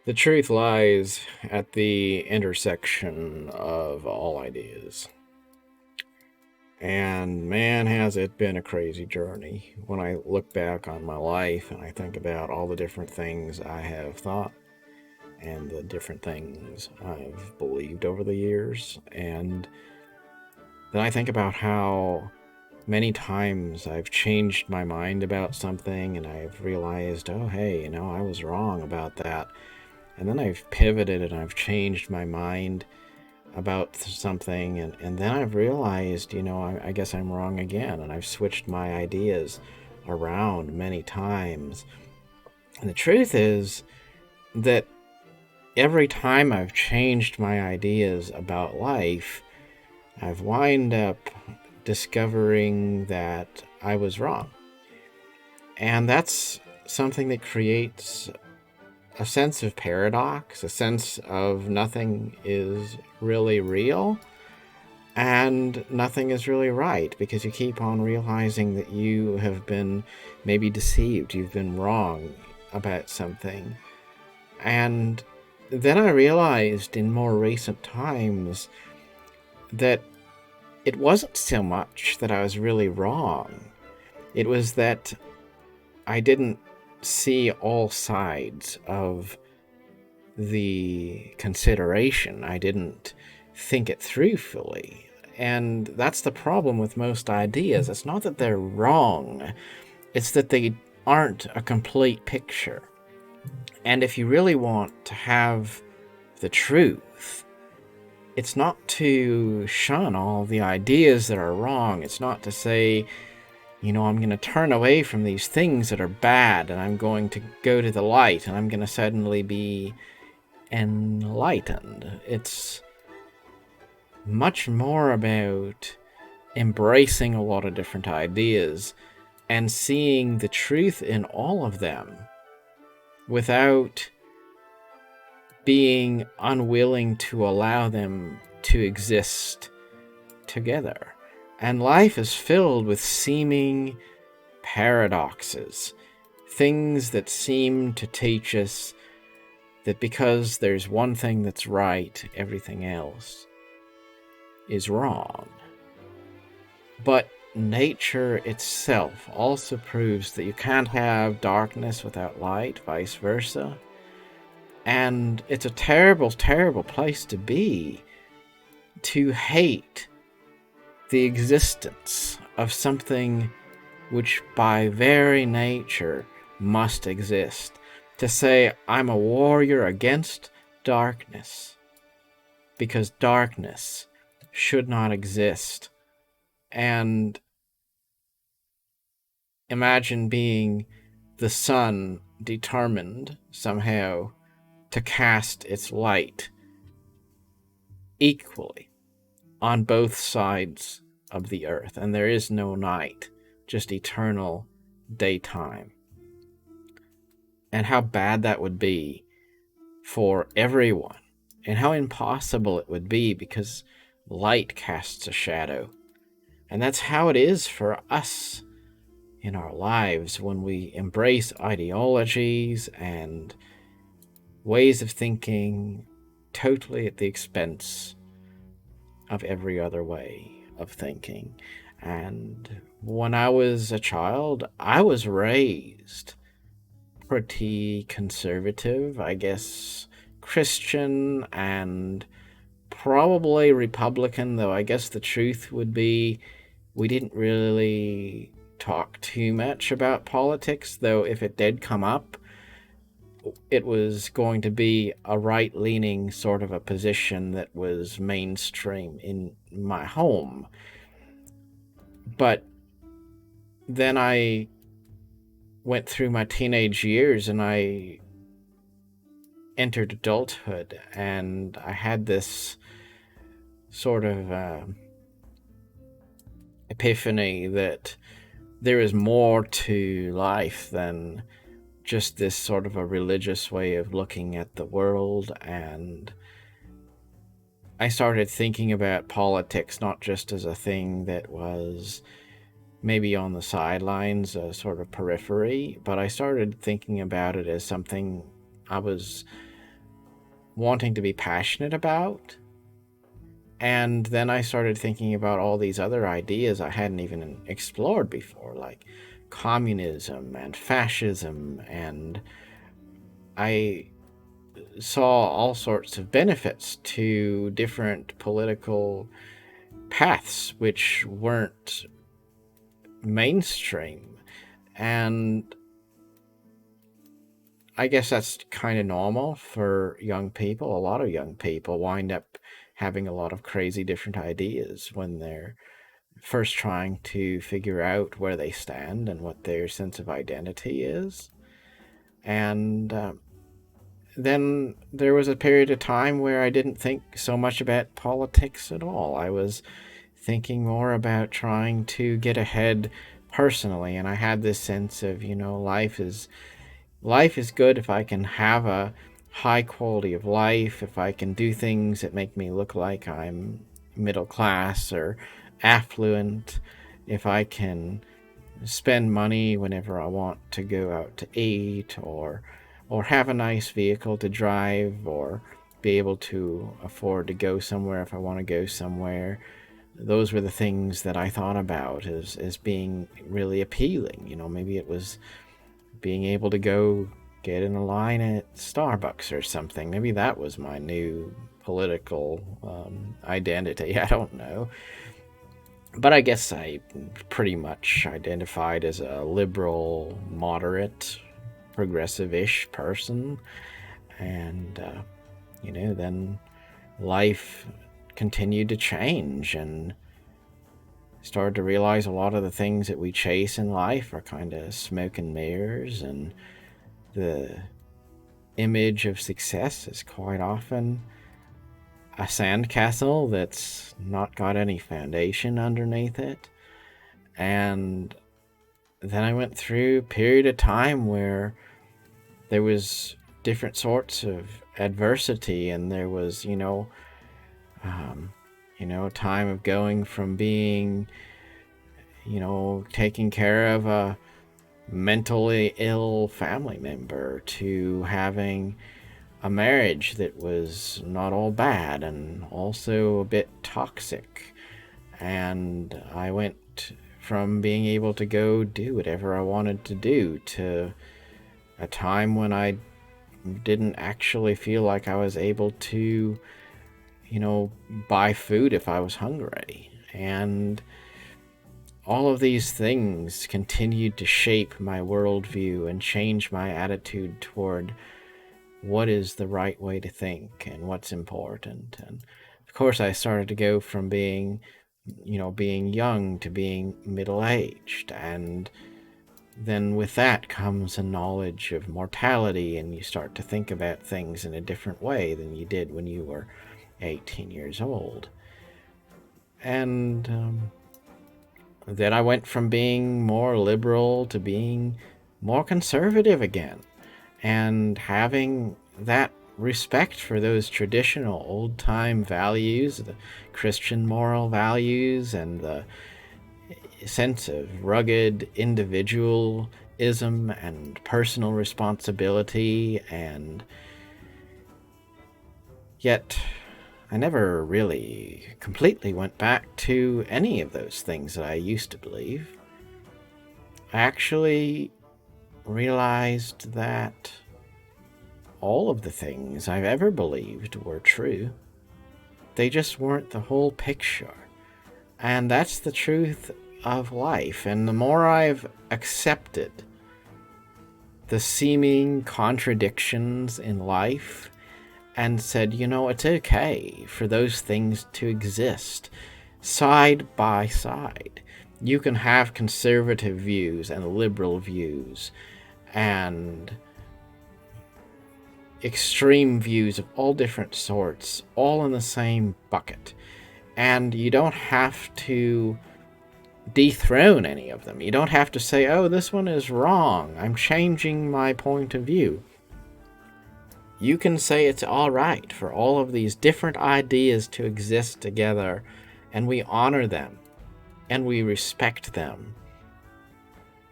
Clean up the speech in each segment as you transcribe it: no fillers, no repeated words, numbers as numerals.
The truth lies at the intersection of all ideas. And man, has it been a crazy journey. When I look back on my life and I think about all the different things I have thought and the different things I've believed over the years, and then I think about how many times I've changed my mind about something and I've realized, oh, hey, I was wrong about that. And then I've pivoted and I've changed my mind about something, and then I've realized, I guess I'm wrong again, and I've switched my ideas around many times. And the truth is that every time I've changed my ideas about life, I've wind up discovering that I was wrong. And that's something that creates a sense of paradox, a sense of nothing is really real and nothing is really right, because you keep on realizing that you have been maybe deceived, you've been wrong about something. And then I realized in more recent times that it wasn't so much that I was really wrong, it was that I didn't see all sides of the consideration. I didn't think it through fully. And that's the problem with most ideas. It's not that they're wrong, it's that they aren't a complete picture. And if you really want to have the truth, it's not to shun all the ideas that are wrong. It's not to say, I'm going to turn away from these things that are bad and I'm going to go to the light and I'm going to suddenly be enlightened. It's much more about embracing a lot of different ideas and seeing the truth in all of them without being unwilling to allow them to exist together. And life is filled with seeming paradoxes, things that seem to teach us that because there's one thing that's right, everything else is wrong. But nature itself also proves that you can't have darkness without light, vice versa. And it's a terrible, terrible place to be, to hate the existence of something which by very nature must exist. To say, I'm a warrior against darkness, because darkness should not exist. And imagine being the sun determined somehow to cast its light equally on both sides of the earth, and there is no night, just eternal daytime. And how bad that would be for everyone, and how impossible it would be, because light casts a shadow. And that's how it is for us in our lives when we embrace ideologies and ways of thinking totally at the expense of every other way of thinking. And when I was a child, I was raised pretty conservative, I guess, Christian, and probably Republican, though I guess the truth would be we didn't really talk too much about politics, though if it did come up, it was going to be a right-leaning sort of a position that was mainstream in my home. But then I went through my teenage years and I entered adulthood, and I had this sort of epiphany that there is more to life than just this sort of a religious way of looking at the world. And I started thinking about politics not just as a thing that was maybe on the sidelines, a sort of periphery, but I started thinking about it as something I was wanting to be passionate about. And then I started thinking about all these other ideas I hadn't even explored before, like communism and fascism, and I saw all sorts of benefits to different political paths which weren't mainstream. And I guess that's kind of normal for young people. A lot of young people wind up having a lot of crazy different ideas when they're first trying to figure out where they stand and what their sense of identity is. And then there was a period of time where I didn't think so much about politics at all. I was thinking more about trying to get ahead personally, and I had this sense of, life is good if I can have a high quality of life, if I can do things that make me look like I'm middle class or affluent, if I can spend money whenever I want to go out to eat, or have a nice vehicle to drive, or be able to afford to go somewhere if I want to go somewhere. Those were the things that I thought about as being really appealing. Maybe it was being able to go get in a line at Starbucks or something. Maybe that was my new political identity. I don't know. But I guess I pretty much identified as a liberal, moderate, progressive-ish person. And, then life continued to change, and started to realize a lot of the things that we chase in life are kind of smoke and mirrors, and the image of success is quite often a sandcastle that's not got any foundation underneath it. And then I went through a period of time where there was different sorts of adversity, and there was, a time of going from being, taking care of a mentally ill family member to having a marriage that was not all bad and also a bit toxic. And I went from being able to go do whatever I wanted to do to a time when I didn't actually feel like I was able to, buy food if I was hungry. And all of these things continued to shape my worldview and change my attitude toward what is the right way to think and what's important. And of course, I started to go from being young to being middle-aged. And then with that comes a knowledge of mortality, and you start to think about things in a different way than you did when you were 18 years old. And then I went from being more liberal to being more conservative again, and having that respect for those traditional old-time values, the Christian moral values, and the sense of rugged individualism and personal responsibility. And yet I never really completely went back to any of those things that I used to believe. I actually realized that all of the things I've ever believed were true. They just weren't the whole picture. And that's the truth of life. And the more I've accepted the seeming contradictions in life and said, it's okay for those things to exist side by side. You can have conservative views and liberal views and extreme views of all different sorts, all in the same bucket. And you don't have to dethrone any of them. You don't have to say, oh, this one is wrong, I'm changing my point of view. You can say it's all right for all of these different ideas to exist together, and we honor them, and we respect them,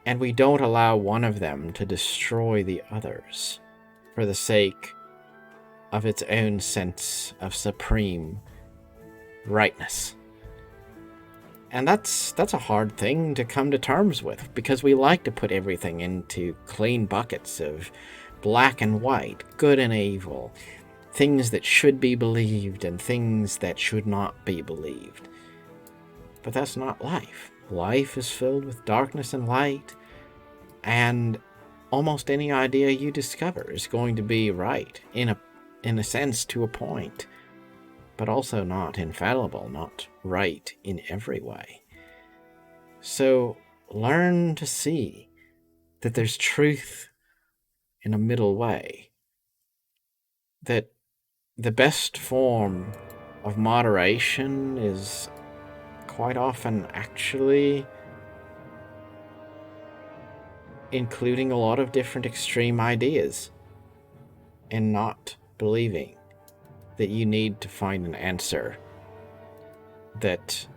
and we don't allow one of them to destroy the others for the sake of its own sense of supreme rightness. And that's a hard thing to come to terms with, because we like to put everything into clean buckets of black and white, good and evil, things that should be believed and things that should not be believed. But that's not life. Life is filled with darkness and light, and almost any idea you discover is going to be right in a sense, to a point, but also not infallible, not right in every way. So learn to see that there's truth in a middle way, that the best form of moderation is quite often actually including a lot of different extreme ideas and not believing that you need to find an answer that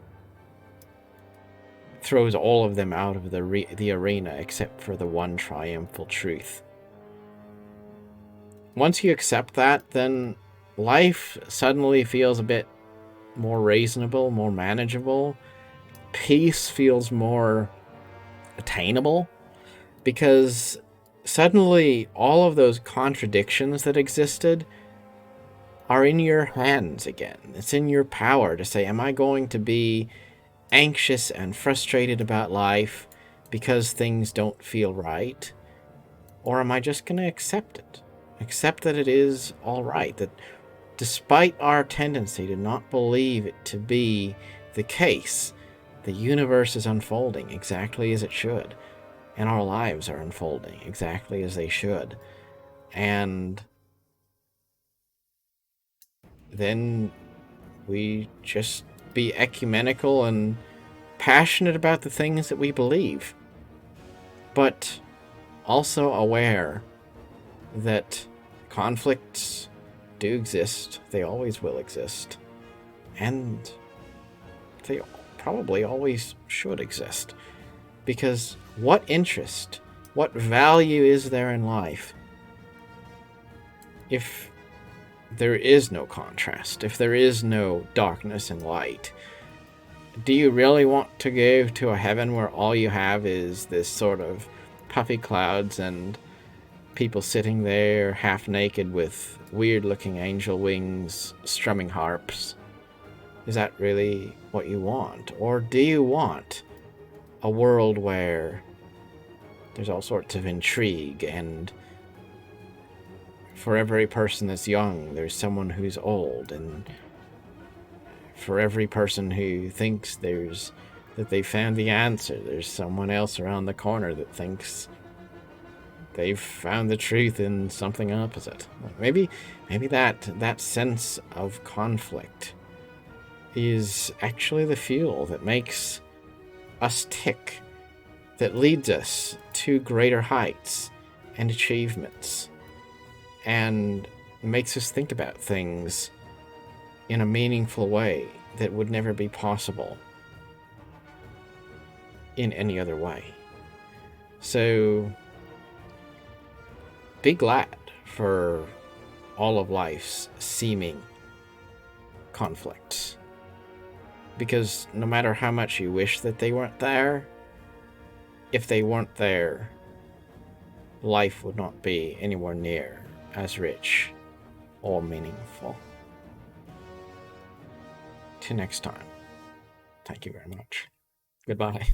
throws all of them out of the arena except for the one triumphal truth. Once you accept that, then life suddenly feels a bit more reasonable, more manageable. Peace feels more attainable, because suddenly all of those contradictions that existed are in your hands again. It's in your power to say, am I going to be anxious and frustrated about life because things don't feel right? Or am I just going to accept it? Accept that it is all right, that despite our tendency to not believe it to be the case, the universe is unfolding exactly as it should, and our lives are unfolding exactly as they should. And then we just be ecumenical and passionate about the things that we believe, but also aware that conflicts do exist, they always will exist, and they probably always should exist. Because what interest, what value is there in life if there is no contrast, if there is no darkness and light? Do you really want to go to a heaven where all you have is this sort of puffy clouds and people sitting there half naked with weird looking angel wings strumming harps? Is that really what you want? Or do you want a world where there's all sorts of intrigue, and for every person that's young, there's someone who's old, and for every person who thinks that they found the answer, there's someone else around the corner that thinks they've found the truth in something opposite? Maybe that sense of conflict is actually the fuel that makes us tick, that leads us to greater heights and achievements, and makes us think about things in a meaningful way that would never be possible in any other way. So be glad for all of life's seeming conflicts, because no matter how much you wish that they weren't there, if they weren't there, life would not be anywhere near as rich or meaningful. Till next time, thank you very much. Goodbye.